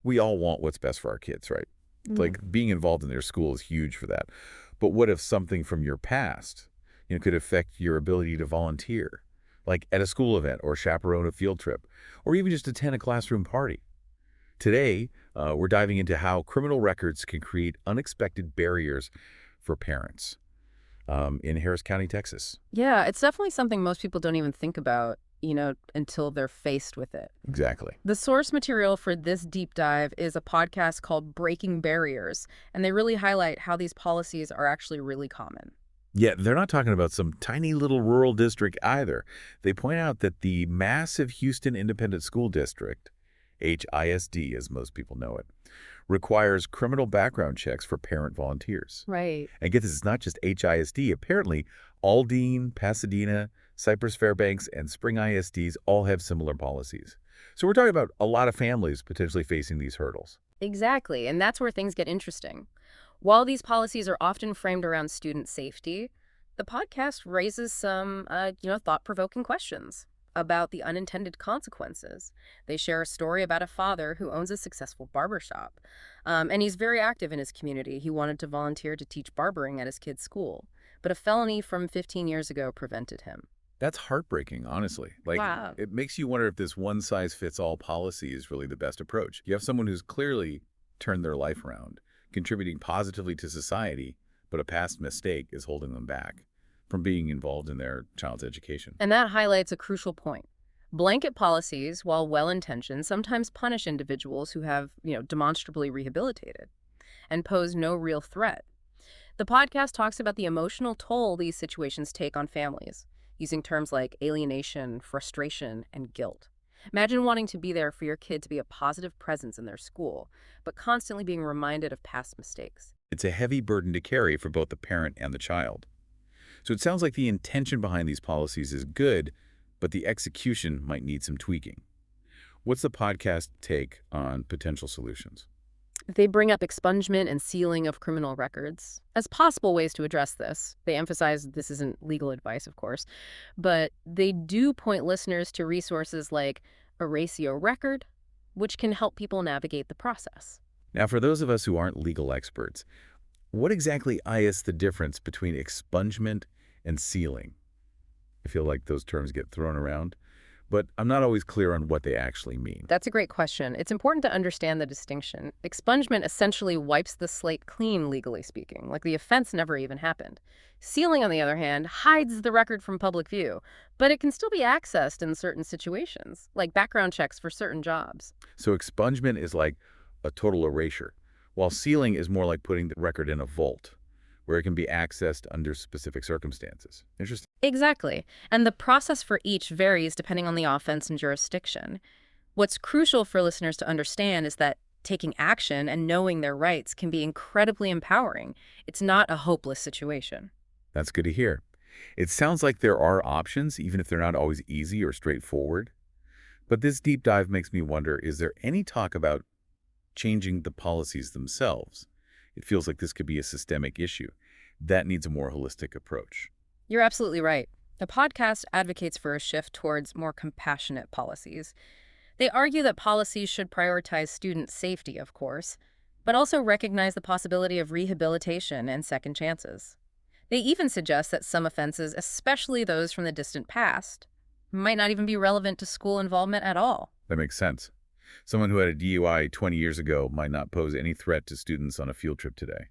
We all want what's best for our kids, right? Like being involved in their school is huge for that. But what if something from your past, could affect your ability to volunteer, like at a school event or chaperone a field trip, or even just attend a classroom party? Today, we're diving into how criminal records can create unexpected barriers for parents in Harris County, Texas. Yeah, it's definitely something most people don't even think about, until they're faced with it. Exactly. The source material for this deep dive is a podcast called Breaking Barriers, and they really highlight how these policies are actually really common. Yet they're not talking about some tiny little rural district either. They point out that the massive Houston Independent School District, HISD as most people know it, requires criminal background checks for parent volunteers. Right. And get this, it's not just HISD. Apparently, Aldine, Pasadena, Cypress Fairbanks, and Spring ISDs all have similar policies. So we're talking about a lot of families potentially facing these hurdles. Exactly, and that's where things get interesting. While these policies are often framed around student safety, the podcast raises some, thought-provoking questions about the unintended consequences. They share a story about a father who owns a successful barbershop, and he's very active in his community. He wanted to volunteer to teach barbering at his kid's school, but a felony from 15 years ago prevented him. That's heartbreaking, honestly. Like, Wow. it makes you wonder if this one-size-fits-all policy is really the best approach. You have someone who's clearly turned their life around, contributing positively to society, but a past mistake is holding them back from being involved in their child's education. And that highlights a crucial point. Blanket policies, while well-intentioned, sometimes punish individuals who have, demonstrably rehabilitated and pose no real threat. The podcast talks about the emotional toll these situations take on families, using terms like alienation, frustration, and guilt. Imagine wanting to be there for your kid to be a positive presence in their school, but constantly being reminded of past mistakes. It's a heavy burden to carry for both the parent and the child. So it sounds like the intention behind these policies is good, but the execution might need some tweaking. What's the podcast take on potential solutions? They bring up expungement and sealing of criminal records as possible ways to address this. They emphasize this isn't legal advice, of course, but they do point listeners to resources like Erase Your Record, which can help people navigate the process. Now, for those of us who aren't legal experts, what exactly is the difference between expungement and sealing? I feel like those terms get thrown around, but I'm not always clear on what they actually mean. That's a great question. It's important to understand the distinction. Expungement essentially wipes the slate clean, legally speaking, like the offense never even happened. Sealing, on the other hand, hides the record from public view, but it can still be accessed in certain situations, like background checks for certain jobs. So expungement is like a total erasure, while sealing is more like putting the record in a vault, where it can be accessed under specific circumstances. Interesting. Exactly. And the process for each varies depending on the offense and jurisdiction. What's crucial for listeners to understand is that taking action and knowing their rights can be incredibly empowering. It's not a hopeless situation. That's good to hear. It sounds like there are options, even if they're not always easy or straightforward. But this deep dive makes me wonder, is there any talk about changing the policies themselves? It feels like this could be a systemic issue. That needs a more holistic approach. You're absolutely right. The podcast advocates for a shift towards more compassionate policies. They argue that policies should prioritize student safety, of course, but also recognize the possibility of rehabilitation and second chances. They even suggest that some offenses, especially those from the distant past, might not even be relevant to school involvement at all. That makes sense. Someone who had a DUI 20 years ago might not pose any threat to students on a field trip today.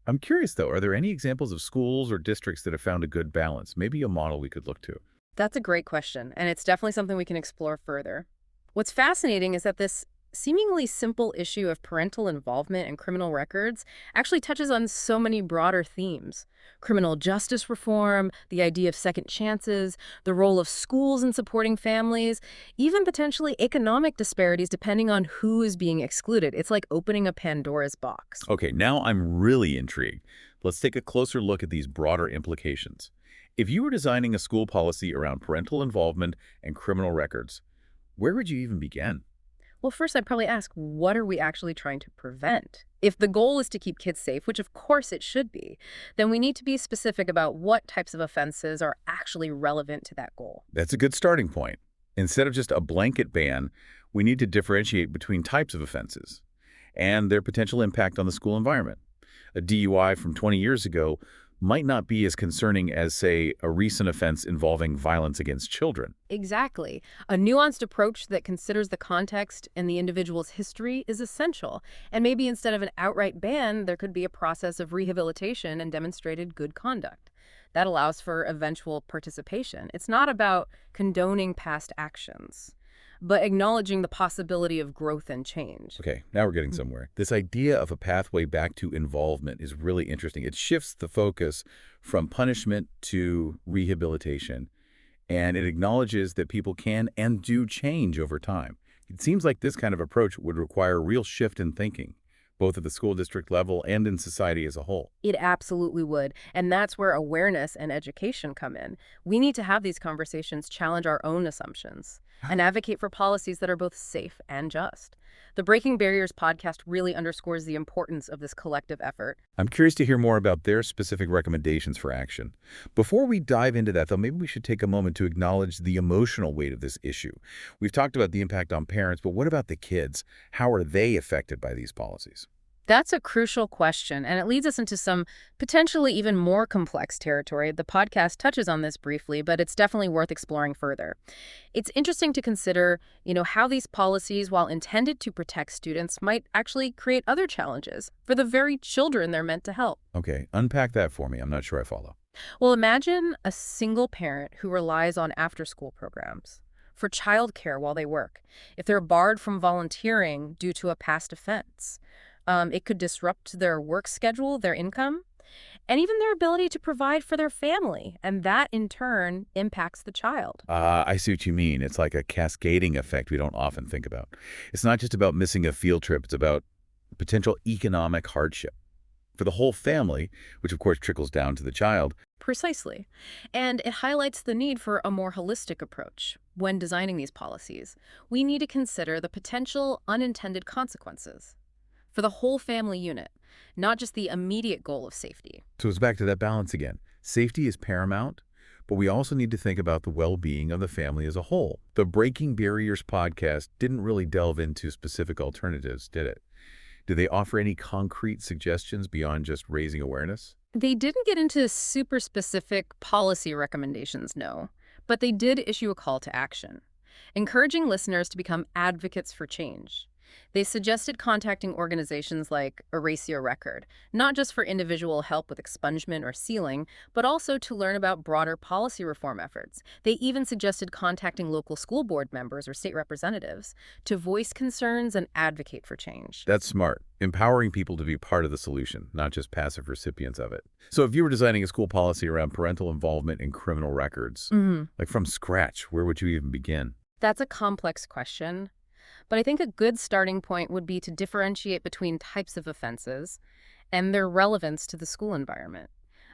I'm curious, though, are there any examples of schools or districts that have found a good balance? Maybe a model we could look to. That's a great question, and it's definitely something we can explore further. What's fascinating is that this seemingly simple issue of parental involvement in criminal records actually touches on so many broader themes. Criminal justice reform, the idea of second chances, the role of schools in supporting families, even potentially economic disparities depending on who is being excluded. It's like opening a Pandora's box. Okay, now I'm really intrigued. Let's take a closer look at these broader implications. If you were designing a school policy around parental involvement and criminal records, where would you even begin? Well, first, I'd probably ask, what are we actually trying to prevent? If the goal is to keep kids safe, which of course it should be, then we need to be specific about what types of offenses are actually relevant to that goal. That's a good starting point. Instead of just a blanket ban, we need to differentiate between types of offenses. and their potential impact on the school environment. A DUI from 20 years ago might not be as concerning as, say, a recent offense involving violence against children. Exactly. A nuanced approach that considers the context and the individual's history is essential. And maybe instead of an outright ban, there could be a process of rehabilitation and demonstrated good conduct. That allows for eventual participation. It's not about condoning past actions, but acknowledging the possibility of growth and change. Okay, now we're getting somewhere. This idea of a pathway back to involvement is really interesting. It shifts the focus from punishment to rehabilitation, and it acknowledges that people can and do change over time. It seems like this kind of approach would require a real shift in thinking, both at the school district level and in society as a whole. It absolutely would. And that's where awareness and education come in. We need to have these conversations, challenge our own assumptions, and advocate for policies that are both safe and just. The Breaking Barriers podcast really underscores the importance of this collective effort. I'm curious to hear more about their specific recommendations for action. Before we dive into that, though, maybe we should take a moment to acknowledge the emotional weight of this issue. We've talked about the impact on parents, but what about the kids? How are they affected by these policies? That's a crucial question, and it leads us into some potentially even more complex territory. The podcast touches on this briefly, but it's definitely worth exploring further. It's interesting to consider, how these policies, while intended to protect students, might actually create other challenges for the very children they're meant to help. Okay, unpack that for me. I'm not sure I follow. Well, imagine a single parent who relies on after-school programs for childcare while they work. If they're barred from volunteering due to a past offense, it could disrupt their work schedule, their income, and even their ability to provide for their family. And that, in turn, impacts the child. I see what you mean. It's like a cascading effect we don't often think about. It's not just about missing a field trip. It's about potential economic hardship for the whole family, which of course trickles down to the child. Precisely. And it highlights the need for a more holistic approach. When designing these policies, we need to consider the potential unintended consequences for the whole family unit, not just the immediate goal of safety. So it's back to that balance again. Safety is paramount, but we also need to think about the well-being of the family as a whole. The Breaking Barriers podcast didn't really delve into specific alternatives, did it? Do they offer any concrete suggestions beyond just raising awareness? They didn't get into super specific policy recommendations, no, but they did issue a call to action, encouraging listeners to become advocates for change. They suggested contacting organizations like Erase Your Record, not just for individual help with expungement or sealing, but also to learn about broader policy reform efforts. They even suggested contacting local school board members or state representatives to voice concerns and advocate for change. That's smart. Empowering people to be part of the solution, not just passive recipients of it. So if you were designing a school policy around parental involvement in criminal records, like from scratch, where would you even begin? That's a complex question. But I think a good starting point would be to differentiate between types of offenses and their relevance to the school environment.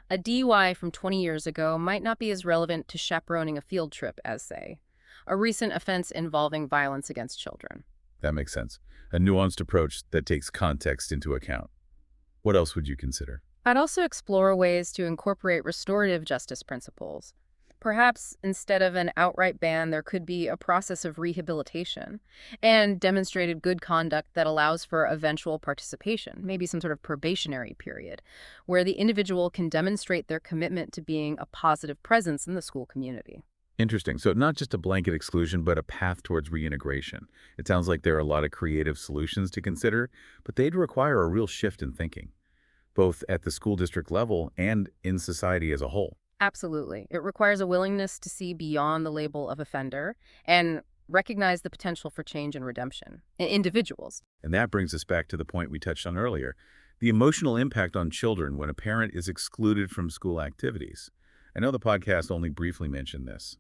A DUI from 20 years ago might not be as relevant to chaperoning a field trip as, say, a recent offense involving violence against children. That makes sense. A nuanced approach that takes context into account. What else would you consider? I'd also explore ways to incorporate restorative justice principles. Perhaps instead of an outright ban, there could be a process of rehabilitation and demonstrated good conduct that allows for eventual participation, maybe some sort of probationary period, where the individual can demonstrate their commitment to being a positive presence in the school community. Interesting. So not just a blanket exclusion, but a path towards reintegration. It sounds like there are a lot of creative solutions to consider, but they'd require a real shift in thinking, both at the school district level and in society as a whole. Absolutely. It requires a willingness to see beyond the label of offender and recognize the potential for change and redemption in individuals. And that brings us back to the point we touched on earlier, the emotional impact on children when a parent is excluded from school activities. I know the podcast only briefly mentioned this,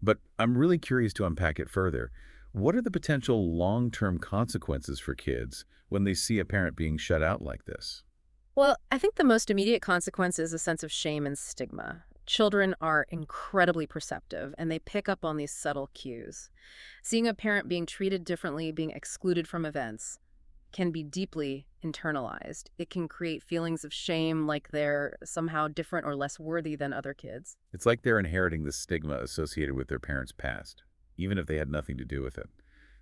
but I'm really curious to unpack it further. What are the potential long-term consequences for kids when they see a parent being shut out like this? Well, I think the most immediate consequence is a sense of shame and stigma. Children are incredibly perceptive, and they pick up on these subtle cues. Seeing a parent being treated differently, being excluded from events, can be deeply internalized. It can create feelings of shame, like they're somehow different or less worthy than other kids. It's like they're inheriting the stigma associated with their parents' past, even if they had nothing to do with it.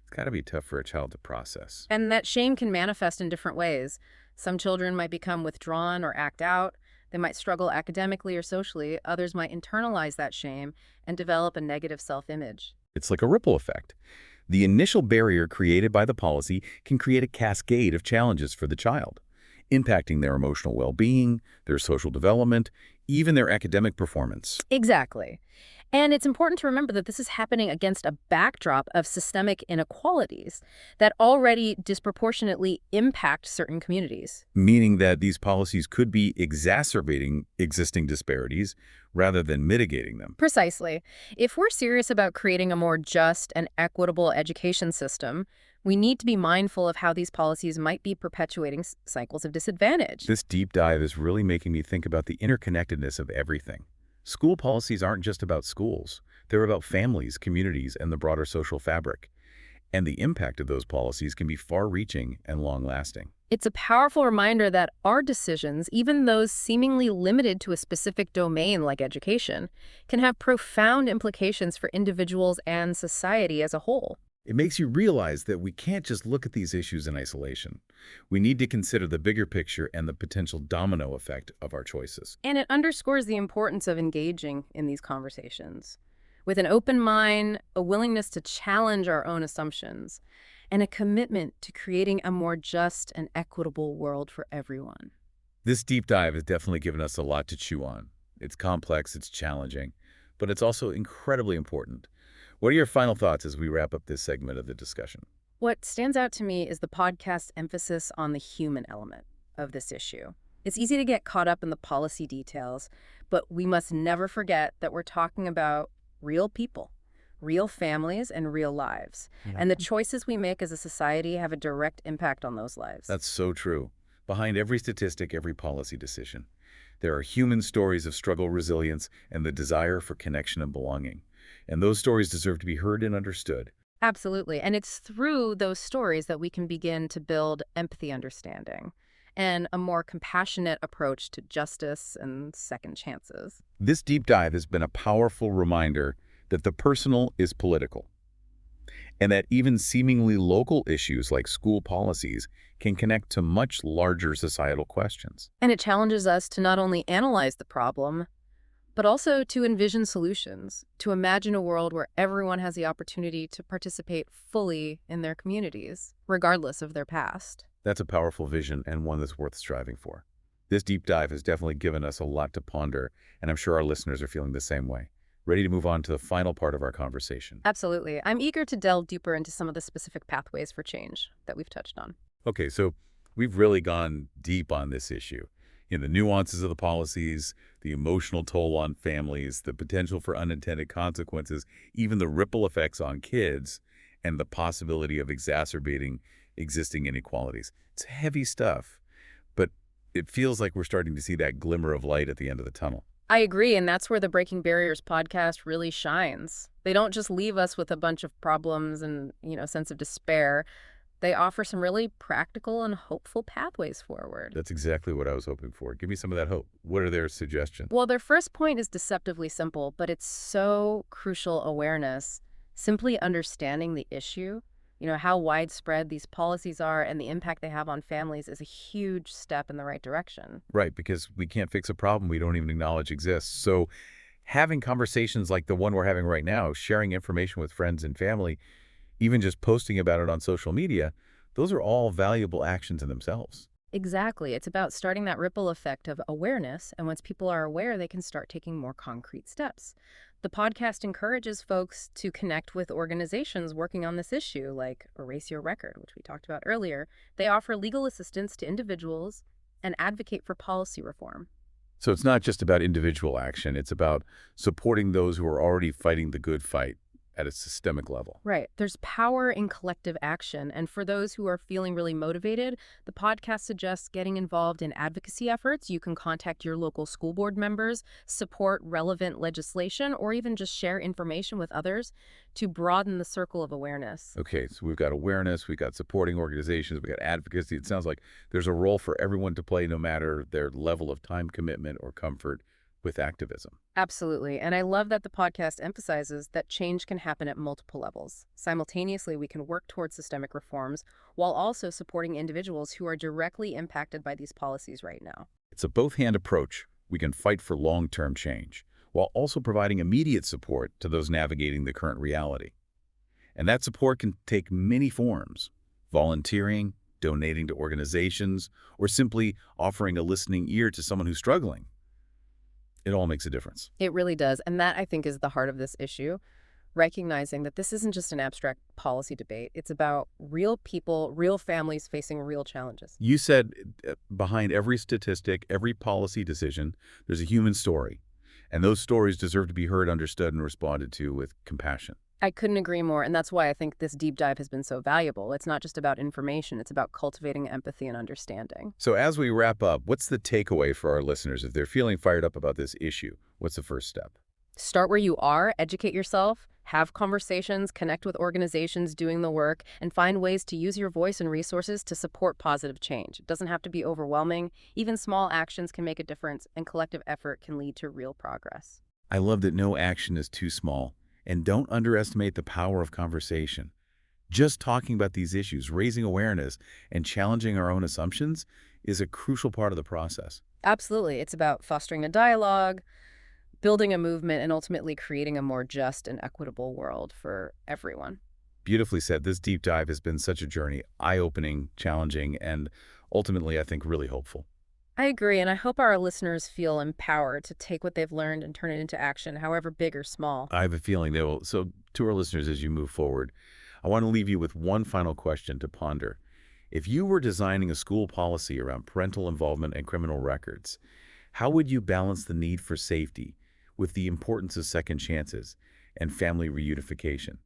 It's got to be tough for a child to process. And that shame can manifest in different ways. Some children might become withdrawn or act out. They might struggle academically or socially. Others might internalize that shame and develop a negative self-image. It's like a ripple effect. The initial barrier created by the policy can create a cascade of challenges for the child, impacting their emotional well-being, their social development, even their academic performance. Exactly. And it's important to remember that this is happening against a backdrop of systemic inequalities that already disproportionately impact certain communities. Meaning that these policies could be exacerbating existing disparities rather than mitigating them. Precisely. If we're serious about creating a more just and equitable education system, we need to be mindful of how these policies might be perpetuating cycles of disadvantage. This deep dive is really making me think about the interconnectedness of everything. School policies aren't just about schools. They're about families, communities, and the broader social fabric. And the impact of those policies can be far-reaching and long-lasting. It's a powerful reminder that our decisions, even those seemingly limited to a specific domain like education, can have profound implications for individuals and society as a whole. It makes you realize that we can't just look at these issues in isolation. We need to consider the bigger picture and the potential domino effect of our choices. And it underscores the importance of engaging in these conversations with an open mind, a willingness to challenge our own assumptions, and a commitment to creating a more just and equitable world for everyone. This deep dive has definitely given us a lot to chew on. It's complex, it's challenging, but it's also incredibly important. What are your final thoughts as we wrap up this segment of the discussion? What stands out to me is the podcast's emphasis on the human element of this issue. It's easy to get caught up in the policy details, but we must never forget that we're talking about real people, real families, and real lives. Yeah. And the choices we make as a society have a direct impact on those lives. That's so true. Behind every statistic, every policy decision, there are human stories of struggle, resilience, and the desire for connection and belonging. And those stories deserve to be heard and understood. Absolutely. And it's through those stories that we can begin to build empathy understanding and a more compassionate approach to justice and second chances. This deep dive has been a powerful reminder that the personal is political, and that even seemingly local issues like school policies can connect to much larger societal questions. And it challenges us to not only analyze the problem, but also to envision solutions, to imagine a world where everyone has the opportunity to participate fully in their communities, regardless of their past. That's a powerful vision and one that's worth striving for. This deep dive has definitely given us a lot to ponder, and I'm sure our listeners are feeling the same way. Ready to move on to the final part of our conversation. Absolutely. I'm eager to delve deeper into some of the specific pathways for change that we've touched on. Okay, so we've really gone deep on this issue. The nuances of the policies, the emotional toll on families, the potential for unintended consequences, even the ripple effects on kids, and the possibility of exacerbating existing inequalities. It's heavy stuff, but it feels like we're starting to see that glimmer of light at the end of the tunnel. I agree, and that's where the Breaking Barriers podcast really shines. They don't just leave us with a bunch of problems and, sense of despair. They offer some really practical and hopeful pathways forward. That's exactly what I was hoping for. Give me some of that hope. What are their suggestions? Well, their first point is deceptively simple, but it's so crucial awareness. Simply understanding the issue, how widespread these policies are and the impact they have on families is a huge step in the right direction. Right, because we can't fix a problem we don't even acknowledge exists. So having conversations like the one we're having right now, sharing information with friends and family, even just posting about it on social media, those are all valuable actions in themselves. Exactly. It's about starting that ripple effect of awareness, and once people are aware, they can start taking more concrete steps. The podcast encourages folks to connect with organizations working on this issue, like Erase Your Record, which we talked about earlier. They offer legal assistance to individuals and advocate for policy reform. So it's not just about individual action, it's about supporting those who are already fighting the good fight at a systemic level. Right. There's power in collective action. And for those who are feeling really motivated, the podcast suggests getting involved in advocacy efforts. You can contact your local school board members, support relevant legislation, or even just share information with others to broaden the circle of awareness. Okay, so we've got awareness, we've got supporting organizations, we've got advocacy. It sounds like there's a role for everyone to play no matter their level of time commitment or comfort with activism. Absolutely. And I love that the podcast emphasizes that change can happen at multiple levels. Simultaneously, we can work towards systemic reforms while also supporting individuals who are directly impacted by these policies right now. It's a both-hand approach. We can fight for long-term change while also providing immediate support to those navigating the current reality. And that support can take many forms: volunteering, donating to organizations, or simply offering a listening ear to someone who's struggling. It all makes a difference. It really does. And that, I think, is the heart of this issue, recognizing that this isn't just an abstract policy debate. It's about real people, real families facing real challenges. You said behind every statistic, every policy decision, there's a human story. And those stories deserve to be heard, understood, and responded to with compassion. I couldn't agree more, and that's why I think this deep dive has been so valuable. It's not just about information, it's about cultivating empathy and understanding. So as we wrap up, what's the takeaway for our listeners if they're feeling fired up about this issue? What's the first step? Start where you are, educate yourself, have conversations, connect with organizations doing the work, and find ways to use your voice and resources to support positive change. It doesn't have to be overwhelming. Even small actions can make a difference, and collective effort can lead to real progress. I love that no action is too small. And don't underestimate the power of conversation. Just talking about these issues, raising awareness, and challenging our own assumptions is a crucial part of the process. Absolutely. It's about fostering a dialogue, building a movement, and ultimately creating a more just and equitable world for everyone. Beautifully said. This deep dive has been such a journey, eye-opening, challenging, and ultimately, I think, really hopeful. I agree, and I hope our listeners feel empowered to take what they've learned and turn it into action, however big or small. I have a feeling they will. So to our listeners, as you move forward, I want to leave you with one final question to ponder. If you were designing a school policy around parental involvement and criminal records, how would you balance the need for safety with the importance of second chances and family reunification?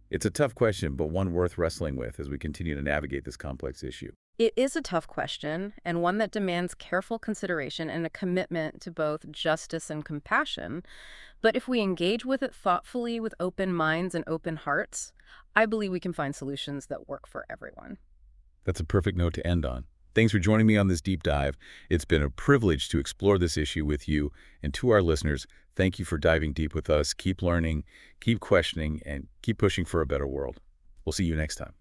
It's a tough question, but one worth wrestling with as we continue to navigate this complex issue. It is a tough question, and one that demands careful consideration and a commitment to both justice and compassion. But if we engage with it thoughtfully with open minds and open hearts, I believe we can find solutions that work for everyone. That's a perfect note to end on. Thanks for joining me on this deep dive. It's been a privilege to explore this issue with you. And to our listeners, thank you for diving deep with us. Keep learning, keep questioning, and keep pushing for a better world. We'll see you next time.